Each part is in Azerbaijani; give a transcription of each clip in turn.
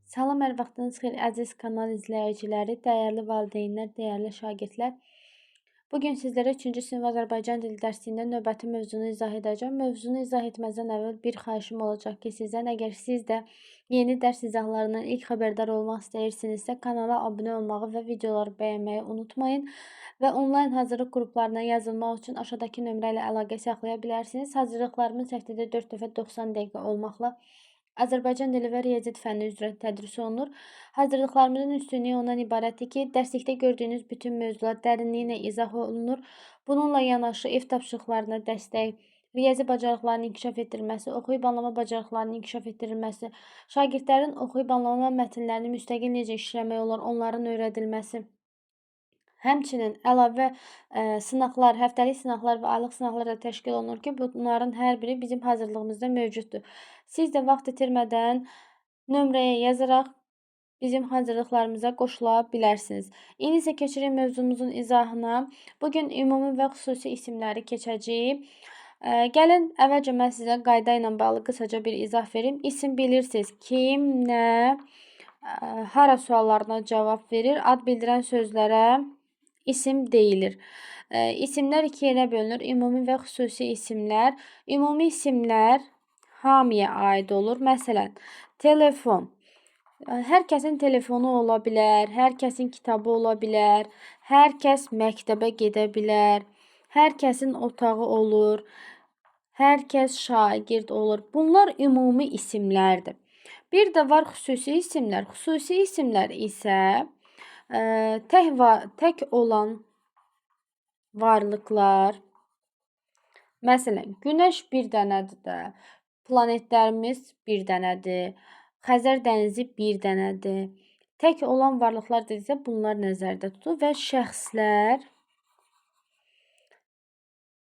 Salam, hər vaxtınız xeyir əziz kanal izləyiciləri, dəyərli valideynlər, dəyərli şagirdlər. Bugün sizlərə 3-cü sinif Azərbaycan dili dərsində növbəti mövzunu izah edəcəm. Mövzunu izah etməzdən əvvəl bir xahişim olacaq ki, sizdən əgər siz də yeni dərs izahlarından ilk xəbərdar olmaq istəyirsinizsə, kanala abunə olmağı və videoları bəyənməyi unutmayın. Və onlayn hazırlıq qruplarına yazılmaq üçün aşağıdakı nömrə ilə əlaqə saxlaya bilərsiniz. Hazırlıqlarımız həftədə 4 dəfə 90 dəqiqə olmaqla Azərbaycan dili və riyaziyyat fənni üzrə tədris olunur. Hazırlıqlarımızın üstünlüyü ondan ibarətdir ki, dərslikdə gördüyünüz bütün mövzular dərinliyi ilə izah olunur. Bununla yanaşı ev tapşırıqlarına dəstək, riyazi bacarıqlarının inkişaf etdirilməsi, oxuyub anlama bacarıqlarının inkişaf etdirilməsi, şagirdlərin oxuyub anlama mətnlərini müstəqil necə işləmək olar, onların öyrədilməsi. Həmçinin əlavə sınaqlar, həftəlik sınaqlar və aylıq sınaqlar da təşkil olunur ki, bunların hər biri bizim hazırlığımızda mövcuddur. Siz də vaxt itirmədən nömrəyə yazaraq bizim hazırlıqlarımıza qoşula bilərsiniz. İndi isə keçirik mövzumuzun izahına. Bugün ümumi və xüsusi isimləri keçəcəyik. Gəlin, əvvəlcə mən sizə qayda ilə bağlı qısaca bir izah verim. İsim bilirsiniz, kim, nə, hara suallarına cavab verir, ad bildirən sözlərə isim deyilir. İsimlər iki yerə bölünür. Ümumi və xüsusi isimlər. Ümumi isimlər hamıya aid olur. Məsələn, telefon. Hər kəsin telefonu ola bilər, hər kəsin kitabı ola bilər, hər kəs məktəbə gedə bilər, hər kəsin otağı olur, hər kəs şagird olur. Bunlar ümumi isimlərdir. Bir də var xüsusi isimlər. Xüsusi isimlər isə tək olan varlıqlar. Məsələn, Günəş bir dənədir də, planetlərimiz bir dənədir, Xəzər dənizi bir dənədir. Tək olan varlıqlar dedikdə bunlar nəzərdə tutulur və şəxslər,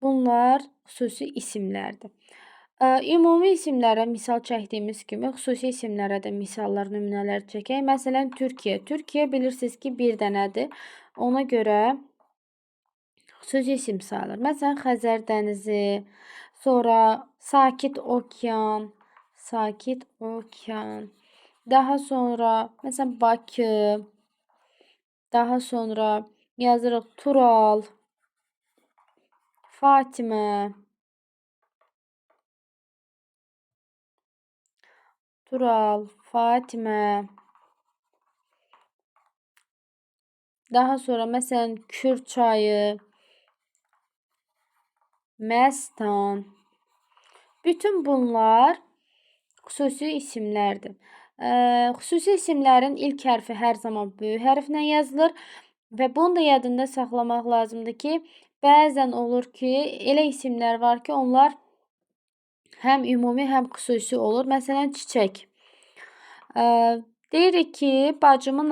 bunlar xüsusi isimlərdir. Ümumi isimlərə misal çəkdiyimiz kimi, xüsusi isimlərə də misallar, nümunələr çəkək. Məsələn, Türkiyə. Türkiyə bilirsiniz ki, bir dənədir. Ona görə xüsusi isim sayılır. Məsələn, Xəzər dənizi, sonra Sakit okean, daha sonra, məsələn, Bakı, daha sonra yazırıq Tural, Fatimə, daha sonra məsələn Kür çayı, Məstan. Bütün bunlar xüsusi isimlərdir. Xüsusi isimlərin ilk hərfi hər zaman böyük hərflə yazılır və bunu da yadında saxlamaq lazımdır ki, bəzən olur ki, elə isimlər var ki, onlar həm ümumi, həm xüsusi olur. Məsələn, çiçək. Deyirik ki, bacımın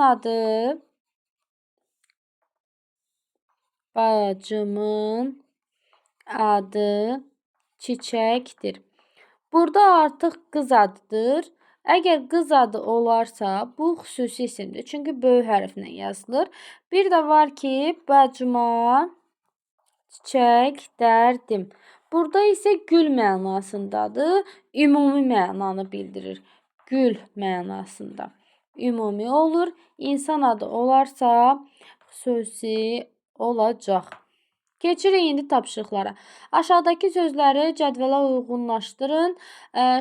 adı çiçəkdir. Burada artıq qız adıdır. Əgər qız adı olarsa, bu xüsusi isimdir. Çünki böyük hərflə yazılır. Bir də var ki, bacıma çiçək dərdim. Burada isə gül mənasındadır. Ümumi mənanı bildirir. Gül mənasında. Ümumi olur. İnsan adı olarsa, xüsusi olacaq. Keçirik indi tapşırıqlara. Aşağıdakı sözləri cədvələ uyğunlaşdırın.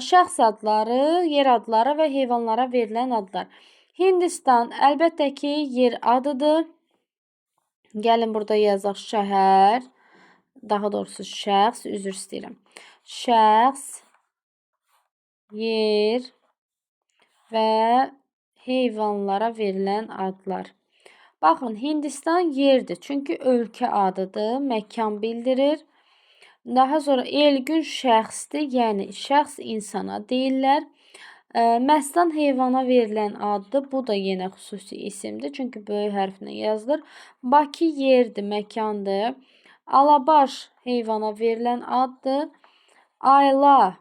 Şəxs adları, yer adları və heyvanlara verilən adlar. Hindistan əlbəttə ki, yer adıdır. Gəlin burada yazaq şəhər, daha doğrusu şəxs, üzr istəyirəm. Şəxs, yer və heyvanlara verilən adlar. Baxın, Hindistan yerdir. Çünki ölkə adıdır, məkan bildirir. Daha sonra Elgün şəxsdir, yəni şəxs insana deyirlər. Məstan heyvana verilən addır. Bu da yenə xüsusi isimdir. Çünki böyük hərflə yazılır. Bakı yerdir, məkandır. Alabaş heyvana verilən addır. Ayla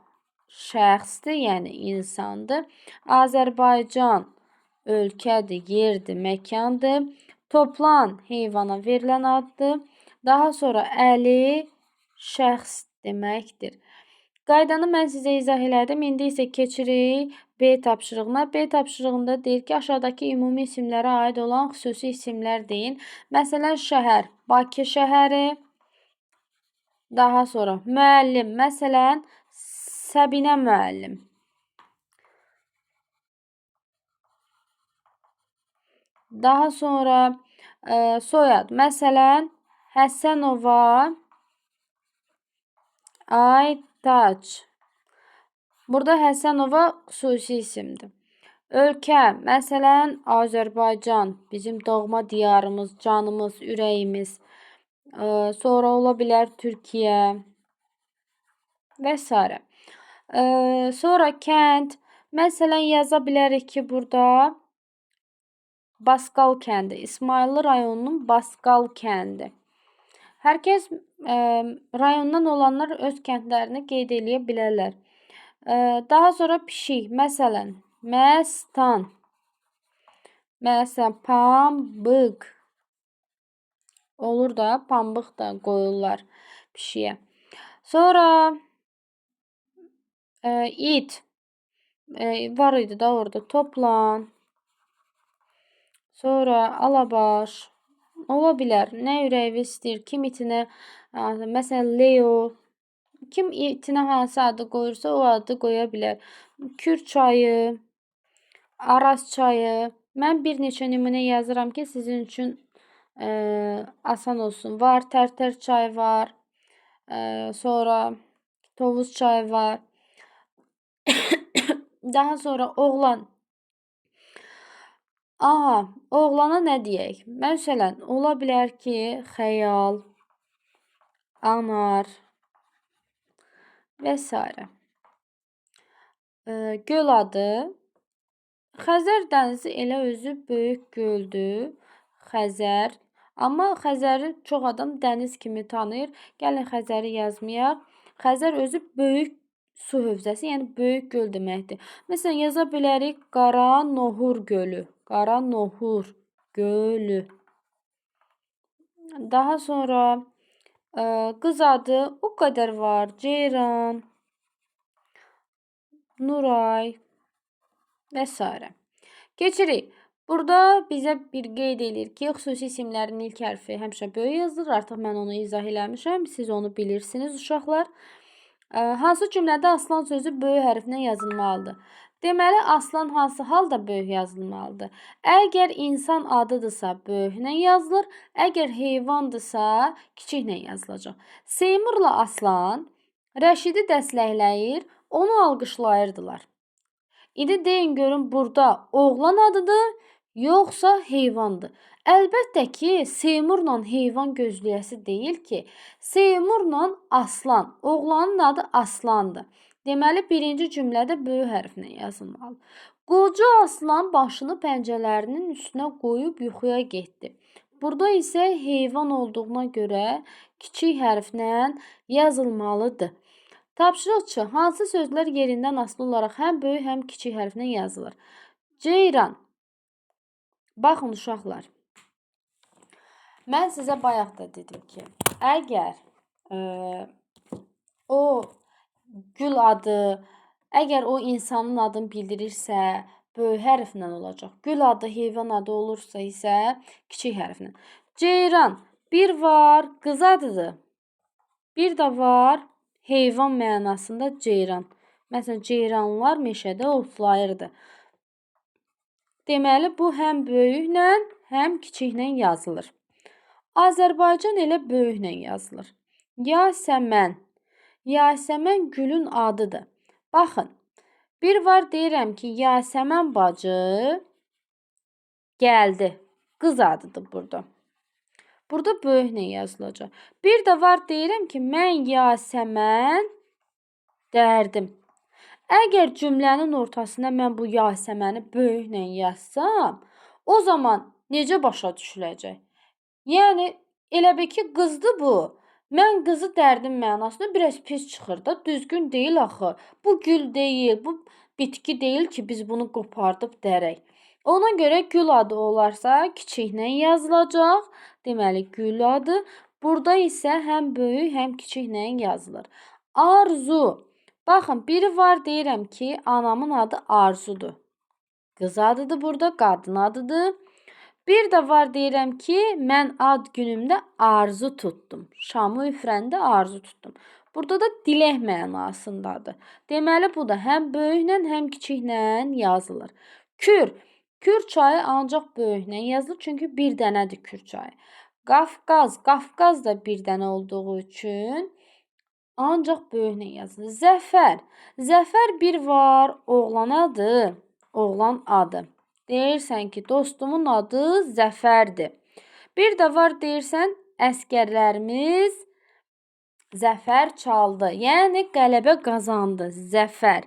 şəxsdir, yəni insandır. Azərbaycan ölkədir, yerdir, məkandır. Toplan heyvana verilən addır. Daha sonra Əli şəxs deməkdir. Qaydanı mən sizə izah elədim. İndi isə keçirik B tapşırığına. B tapşırığında deyir ki, aşağıdakı ümumi isimlərə aid olan xüsusi isimlər deyin. Məsələn, şəhər, Bakı şəhəri. Daha sonra müəllim, məsələn, Səbinə müəllim. Daha sonra soyad, məsələn, Həsənova Aytaç. Burada Həsənova xüsusi isimdir. Ölkə, məsələn, Azərbaycan, bizim doğma diyarımız, canımız, ürəyimiz. Sonra ola bilər Türkiyə və s. Sonra kənd, məsələn, yaza bilərik ki, burada Baskal kəndi, İsmayıllı rayonunun Baskal kəndi. Hər kəs rayondan olanlar öz kəndlərini qeyd edə bilərlər. Daha sonra pişik, məsələn, Məstan, məsələn, pambıq. Olur da, pambıq da qoyurlar pişiyə. Sonra it var idi da orada, toplan. Sonra alabaş. Ola bilər, nə ürəyiniz istəyir, kim itinə, məsələn, Leo. Kim itinə hansı adı qoyursa, o adı qoya bilər. Kür çayı, Araz çayı. Mən bir neçə nümunə yazıram ki, sizin üçün asan olsun. Var, Tərtər çayı var. Sonra Tovuz çayı var. Daha sonra oğlan. Aha, oğlana nə deyək? Məsələn, ola bilər ki, xəyal, anar və s. Göl adı. Xəzər dənizi elə özü böyük göldür. Xəzər. Amma Xəzəri çox adam dəniz kimi tanıyır. Gəlin Xəzəri yazmayaq. Xəzər özü böyük su hövzəsi, yəni böyük göl deməkdir. Məsələn, yaza bilərik Qara Nohur gölü. Qara Nohur gölü. Daha sonra qız adı o qədər var. Ceyran, Nuray və s. Keçirik. Burada bizə bir qeyd edir ki, xüsusi isimlərin ilk hərfi həmişə böyük yazılır. Artıq mən onu izah eləmişəm. Siz onu bilirsiniz, uşaqlar. Hansı cümlədə aslan sözü böyük hərflə yazılmalıdır? Deməli, aslan hansı halda böyük yazılmalıdır? Əgər insan adıdırsa, böyüklə yazılır. Əgər heyvandırsa, kiçiklə yazılacaq. Seymurla Aslan Rəşidi dəstəkləyir, onu alqışlayırdılar. İndi deyin görün, burada oğlan adıdır, yoxsa heyvandır? Əlbəttə ki, Seymurla heyvan gözləyəsi deyil ki. Seymurla aslan, oğlanın adı aslandır. Deməli, birinci cümlədə böyük hərflə yazılmalı. Qoca aslan başını pəncələrinin üstünə qoyub yuxuya getdi. Burada isə heyvan olduğuna görə kiçik hərflə yazılmalıdır. Tapşırıqçı, hansı sözlər yerindən asılı olaraq həm böyük, həm kiçik hərflə yazılır? Ceyran. Baxın, uşaqlar. Mən sizə bayaq da dedim ki, əgər o gül adı, əgər o insanın adını bildirirsə, böyük hərflə olacaq. Gül adı, heyvan adı olursa isə kiçik hərflə. Ceyran. Bir var, qız adıdır. Bir də var, heyvan mənasında ceyran. Məsələn, ceyranlar meşədə otlayırdı. Deməli, bu həm böyüklə, həm kiçiklə yazılır. Azərbaycan elə böyüklə yazılır. Yasəmən. Yasəmən gülün adıdır. Baxın, bir var deyirəm ki, Yasəmən bacı gəldi. Qız adıdır burada. Burada böyüklə yazılacaq. Bir də var deyirəm ki, mən Yasəmən dərdim. Əgər cümlənin ortasına mən bu Yasəməni böyüklə yazsam, o zaman necə başa düşüləcək? Yəni, elə bil ki, qızdır bu. Mən qızı dərdim mənasında biraz pis çıxır da, düzgün deyil axı. Bu gül deyil, bu bitki deyil ki, biz bunu qopardıb dərək. Ona görə gül adı olarsa, kiçiklə yazılacaq. Deməli, gül adı. Burada isə həm böyük, həm kiçiklə yazılır. Arzu. Baxın, biri var deyirəm ki, anamın adı Arzudur. Qız adıdır burada, qadın adıdır. Bir də var deyirəm ki, mən ad günümdə arzu tutdum. Şamı üfürəndə arzu tutdum. Burada da dilək mənasındadır. Deməli, bu da həm böyüklə, həm kiçiklə yazılır. Kür. Kür çayı ancaq böyüklə yazılır, çünki bir dənədir Kür çayı. Qafqaz. Qafqaz da bir dənə olduğu üçün ancaq böyüklə yazılır. Zəfər. Zəfər bir var, oğlan adı. Oğlan adı. Deyirsən ki, dostumun adı Zəfərdir. Bir də var deyirsən, əskərlərimiz zəfər çaldı. Yəni qələbə qazandı. Zəfər.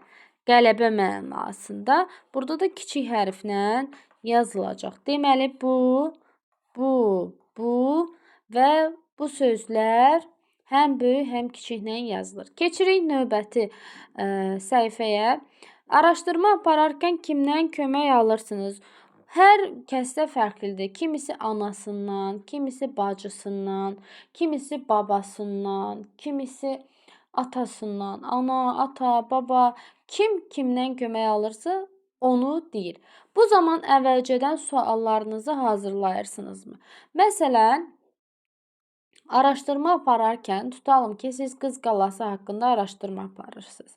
Qələbə mənasında. Burada da kiçik hərflə yazılacaq. Deməli bu və bu sözlər həm böyük, həm kiçiklə yazılır. Keçirik növbəti səhifəyə. Araşdırma apararkən kimdən kömək alırsınız? Hər kəsdə fərqlidir. Kimisi anasından, kimisi bacısından, kimisi babasından, kimisi atasından. Ana, ata, baba, kim kimdən kömək alırsa onu deyir. Bu zaman əvvəlcədən suallarınızı hazırlayırsınızmı? Məsələn, araşdırma apararkən tutalım ki, siz Qız Qalası haqqında araşdırma aparırsınız.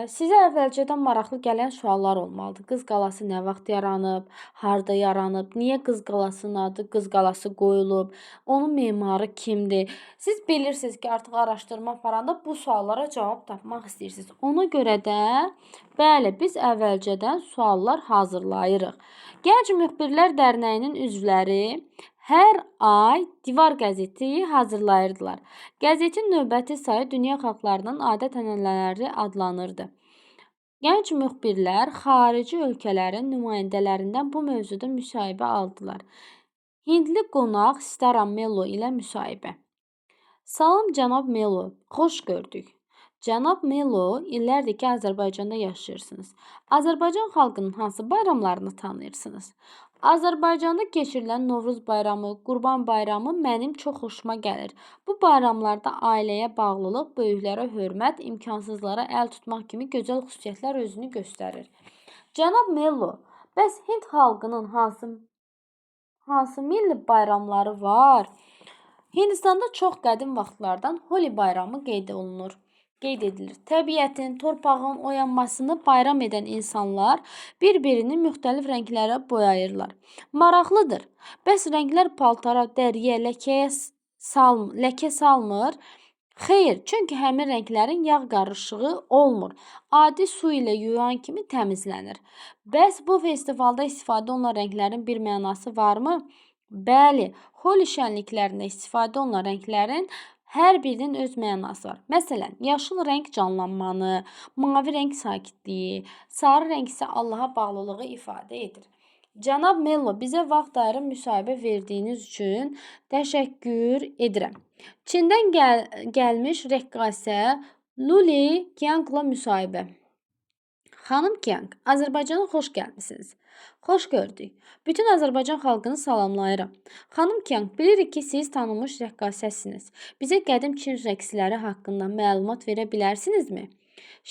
Sizə əvvəlcədən maraqlı gələn suallar olmalıdır. Qız Qalası nə vaxt yaranıb, harda yaranıb, niyə Qız Qalasının adı Qız Qalası qoyulub, onun memarı kimdir? Siz bilirsiniz ki, artıq araşdırma aparanda bu suallara cavab tapmaq istəyirsiniz. Ona görə də, bəli, biz əvvəlcədən suallar hazırlayırıq. Gənc Müxbirlər Dərnəyinin üzvləri hər ay Divar qəzeti hazırlayırdılar. Qəzetin növbəti sayı dünya xalqlarının adət-ənənələri adlanırdı. Gənc müxbirlər xarici ölkələrin nümayəndələrindən bu mövzuda müsahibə aldılar. Hindli qonaq Stara Melo ilə müsahibə. Salam cənab Melo, xoş gördük. Cənab Melo, illərdir ki, Azərbaycanda yaşayırsınız. Azərbaycan xalqının hansı bayramlarını tanıyırsınız? Azərbaycanda keçirilən Novruz bayramı, Qurban bayramı mənim çox xoşuma gəlir. Bu bayramlarda ailəyə bağlılıq, böyüklərə hörmət, imkansızlara əl tutmaq kimi gözəl xüsusiyyətlər özünü göstərir. Cənab Mello, bəs Hind xalqının hansı milli bayramları var? Hindistanda çox qədim vaxtlardan Holi bayramı qeyd edilir. Təbiətin, torpağın oyanmasını bayram edən insanlar bir-birini müxtəlif rənglərə boyayırlar. Maraqlıdır. Bəs rənglər paltara, dəriyə, ləkə salmır? Xeyr, çünki həmin rənglərin yağ qarışığı olmur. Adi su ilə yuyan kimi təmizlənir. Bəs bu festivalda istifadə olunan rənglərin bir mənası varmı? Bəli, Holi şənliklərində istifadə olunan rənglərin hər birinin öz mənası var. Məsələn, yaşıl rəng canlanmanı, mavi rəng sakitliyi, sarı rəng isə Allaha bağlılığı ifadə edir. Cənab Mello, bizə vaxt ayırıb müsahibə verdiyiniz üçün təşəkkür edirəm. Çindən gəlmiş rəqqasə Luli Qiangla müsahibə. Xanım Qiang, Azərbaycana xoş gəlmisiniz. Xoş gördük. Bütün Azərbaycan xalqını salamlayıram. Xanım Qiang, bilirik ki, siz tanınmış rəqqasəsiniz. Bizə qədim Çin rəqsləri haqqında məlumat verə bilərsinizmi?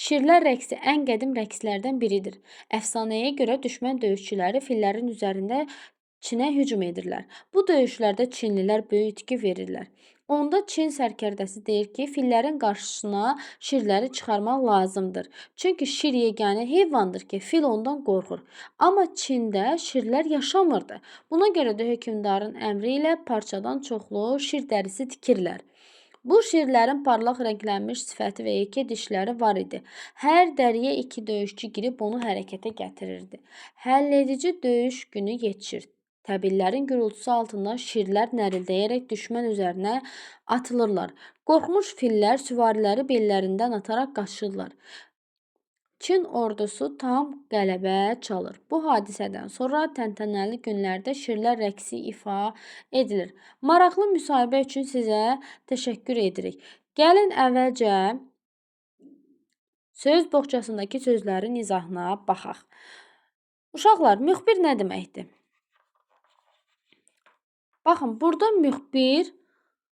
Şirlər rəqsi ən qədim rəqslərdən biridir. Əfsanəyə görə düşmən döyüşçüləri fillərin üzərində Çinə hücum edirlər. Bu döyüşlərdə Çinlilər böyük itki verirlər. Onda Çin sərkərdəsi deyir ki, fillərin qarşısına şirləri çıxarmaq lazımdır. Çünki şir yeganə heyvandır ki, fil ondan qorxur. Amma Çində şirlər yaşamırdı. Buna görə də hökmdarın əmri ilə parçadan çoxlu şir dərisi tikirlər. Bu şirlərin parlaq rənglənmiş sifəti və yekə dişləri var idi. Hər dəriyə 2 döyüşçü girib onu hərəkətə gətirirdi. Həlledici döyüş günü yetişir. Təbillərin gürültüsü altında şirlər nərildəyərək düşmən üzərinə atılırlar. Qorxmuş fillər süvariləri bellərindən ataraq qaçırlar. Çin ordusu tam qələbə çalır. Bu hadisədən sonra təntənəli günlərdə şirlər rəqsi ifa edilir. Maraqlı müsahibə üçün sizə təşəkkür edirik. Gəlin əvvəlcə söz boğçasındakı sözlərin izahına baxaq. Uşaqlar, müxbir nə deməkdir? Baxın, burada müxbir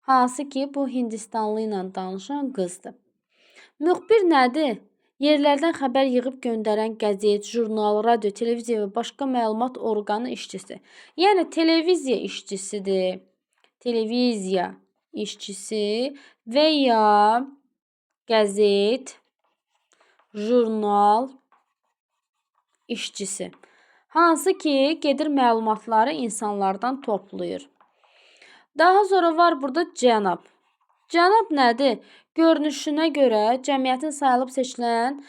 hansı ki bu Hindistanlı ilə danışan qızdır. Müxbir nədir? Yerlərdən xəbər yığıb göndərən qəzet, jurnal, radio, televiziya və başqa məlumat orqanı işçisi. Yəni televiziya işçisidir. Televiziya işçisi və ya qəzet, jurnal işçisi. Hansı ki, gedir məlumatları insanlardan toplayır. Daha sonra var burada cənab. Cənab nədir? Görünüşünə görə cəmiyyətin sayılıb seçilən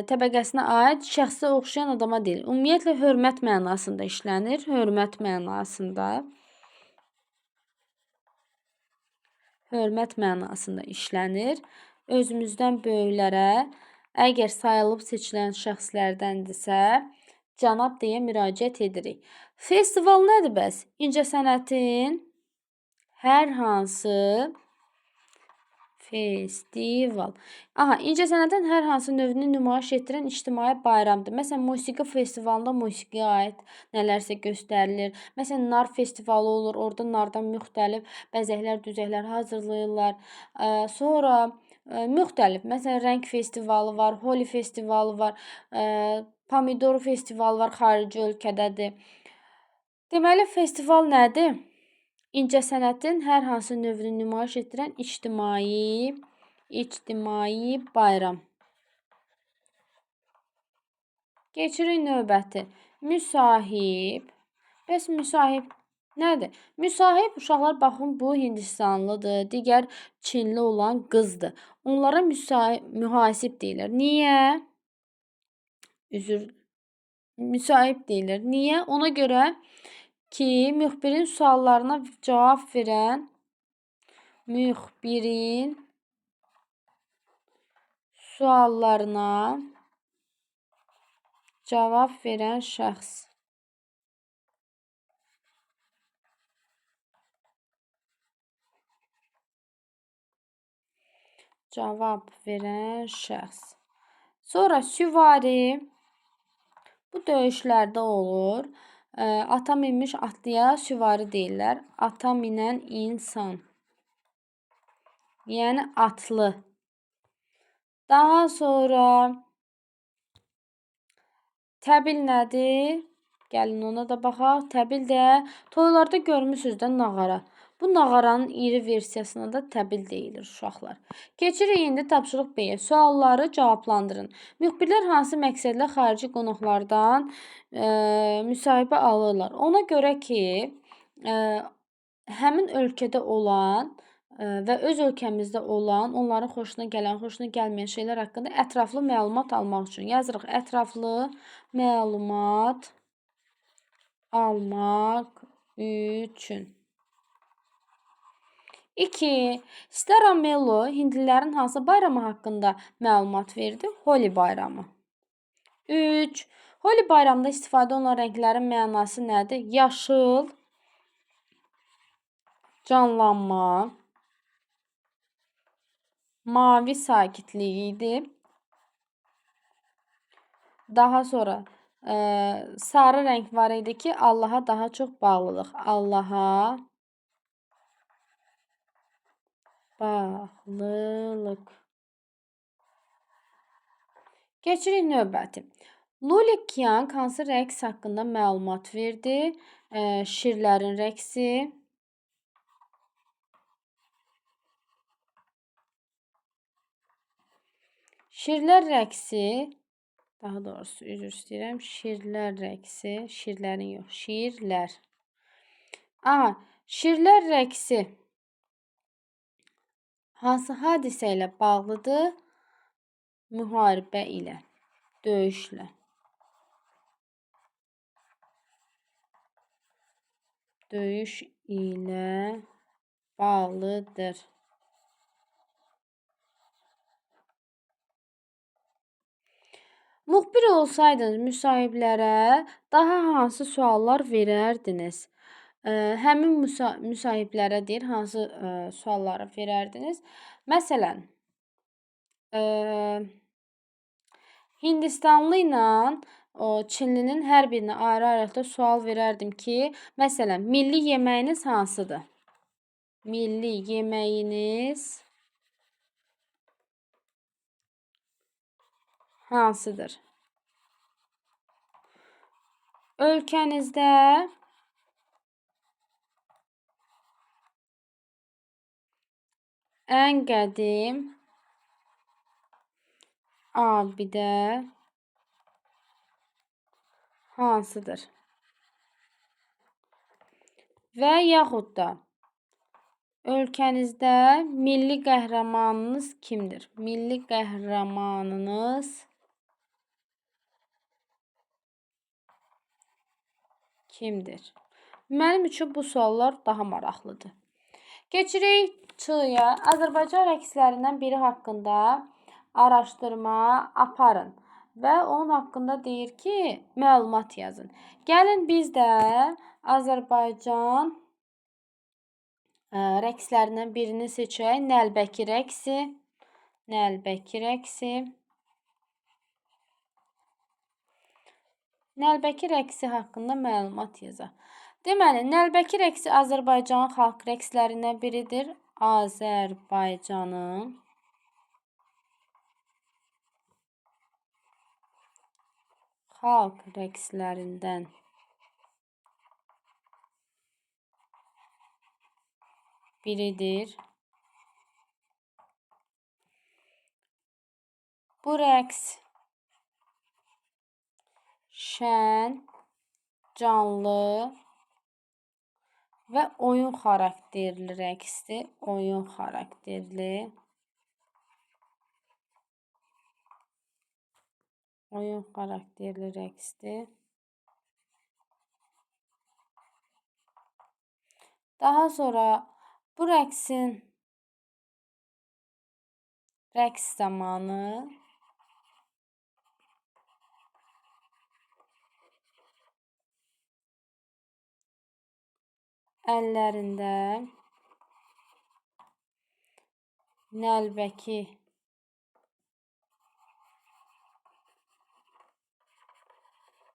təbəqəsinə aid şəxsə oxşayan adama deyilir. Ümumiyyətlə hörmət mənasında işlənir. Hörmət mənasında. Hörmət mənasında işlənir. Özümüzdən böyüklərə əgər sayılıb seçilən şəxslərdəndirsə, cənab deyə müraciət edirik. Festival nədir bəs? İncəsənətin hər hansı festival. İncəsənətin hər hansı növünü nümayiş etdirən ictimai bayramdır. Məsələn, musiqi festivalında musiqiyə aid nələrsə göstərilir. Məsələn, nar festivalı olur. Orada nardan müxtəlif bəzəklər, düzəklər hazırlayırlar. Sonra müxtəlif, məsələn, rəng festivalı var, holi festivalı var, pomidor festivalı var, xarici ölkədədir. Deməli, festival nədir? İncəsənətin hər hansı növünü nümayiş etdirən ictimai bayram. Keçirik növbəti. Müsahib. Bəs müsahib nədir? Müsahib uşaqlar baxın bu Hindistanlıdır, digər Çinli olan qızdır. Onlara mühasib deyilir. Niyə? Müsahib deyilir. Niyə? Ona görə ki, müxbirin suallarına cavab verən şəxs. Sonra süvari. Bu döyüşlərdə olur. Ata minmiş atlıya süvari deyirlər. Ata minən insan. Yəni atlı. Daha sonra təbil nədir? Gəlin ona da baxaq. Təbil də toylarda görmüsünüz də nağara. Bu nağaranın iri versiyasına da təbil deyilir uşaqlar. Keçirik indi tapşırıq B-yə. Sualları cavablandırın. Müxbirlər hansı məqsədlə xarici qonaqlardan müsahibə alırlar? Ona görə ki, həmin ölkədə olan və öz ölkəmizdə olan, onların xoşuna gələn, xoşuna gəlməyən şeylər haqqında ətraflı məlumat almaq üçün. Yazırıq ətraflı məlumat almaq üçün. 2. Stara Mello hindlilərin hansı bayramı haqqında məlumat verdi? Holi bayramı. 3. Holi bayramında istifadə olunan rənglərin mənası nədir? Yaşıl, canlanma, mavi sakitlik idi. Daha sonra sarı rəng var idi ki, Allaha daha çox bağlılıq. Allaha bağlılıq. Keçirik növbəti. Luli Qiang hansı rəqs haqqında məlumat verdi? Şirlərin rəqsi. Şirlər rəqsi, daha doğrusu üzr istəyirəm. Şirlər rəqsi, şirlərin yox, şirlər. Şirlər rəqsi hansı hadisə ilə bağlıdır? Müharibə ilə, döyüşlə. Döyüş ilə bağlıdır. Müxbir olsaydınız müsahiblərə daha hansı suallar verərdiniz? Həmin müsahiblərə deyir, hansı sualları verərdiniz? Məsələn, Hindistanlı ilə Çinlinin hər birinə ayrı-ayrılıqda sual verərdim ki, məsələn, milli yeməyiniz hansıdır? Milli yeməyiniz hansıdır? Ölkənizdə ən qədim abidə hansıdır? Və yaxud da ölkənizdə milli qəhrəmanınız kimdir? Milli qəhrəmanınız kimdir? Mənim üçün bu suallar daha maraqlıdır. Keçirik Ç'ya. Azərbaycan rəqslərindən biri haqqında araşdırma aparın və onun haqqında deyir ki, məlumat yazın. Gəlin biz də Azərbaycan rəqslərindən birini seçək. Nəlbəki rəqsi. Nəlbəki rəqsi. Nəlbəki rəqsi haqqında məlumat yazaq. Deməli, Nəlbəki rəqsi Azərbaycanın xalq rəqslərindən biridir. Azərbaycanın xalq rəqslərindən biridir. Bu rəqs şən, canlı və oyun xarakterli rəqsdir. Oyun xarakterli. Oyun xarakterli rəqsdir. Daha sonra bu rəqsin rəqs zamanı əllərində nəlbəki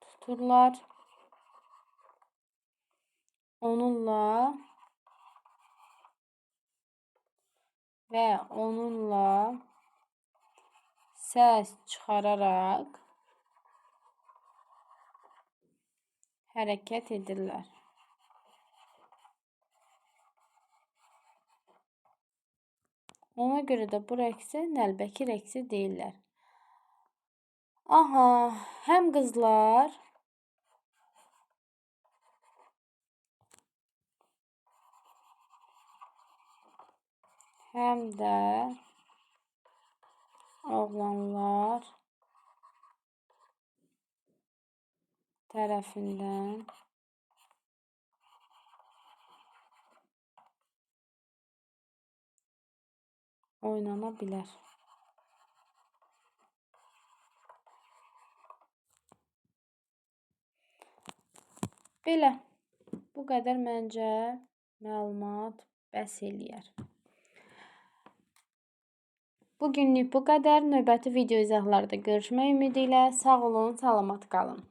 tuturlar. Onunla və onunla səs çıxararaq hərəkət edirlər. Ona görə də bu rəqsə nəlbəki rəqsi deyirlər. Aha, həm qızlar, həm də oğlanlar tərəfindən oynana bilər. Belə, bu qədər məncə məlumat bəs eləyər. Bugünlük bu qədər. Növbəti video izahlarda görüşmək ümidi ilə sağ olun, salamat qalın.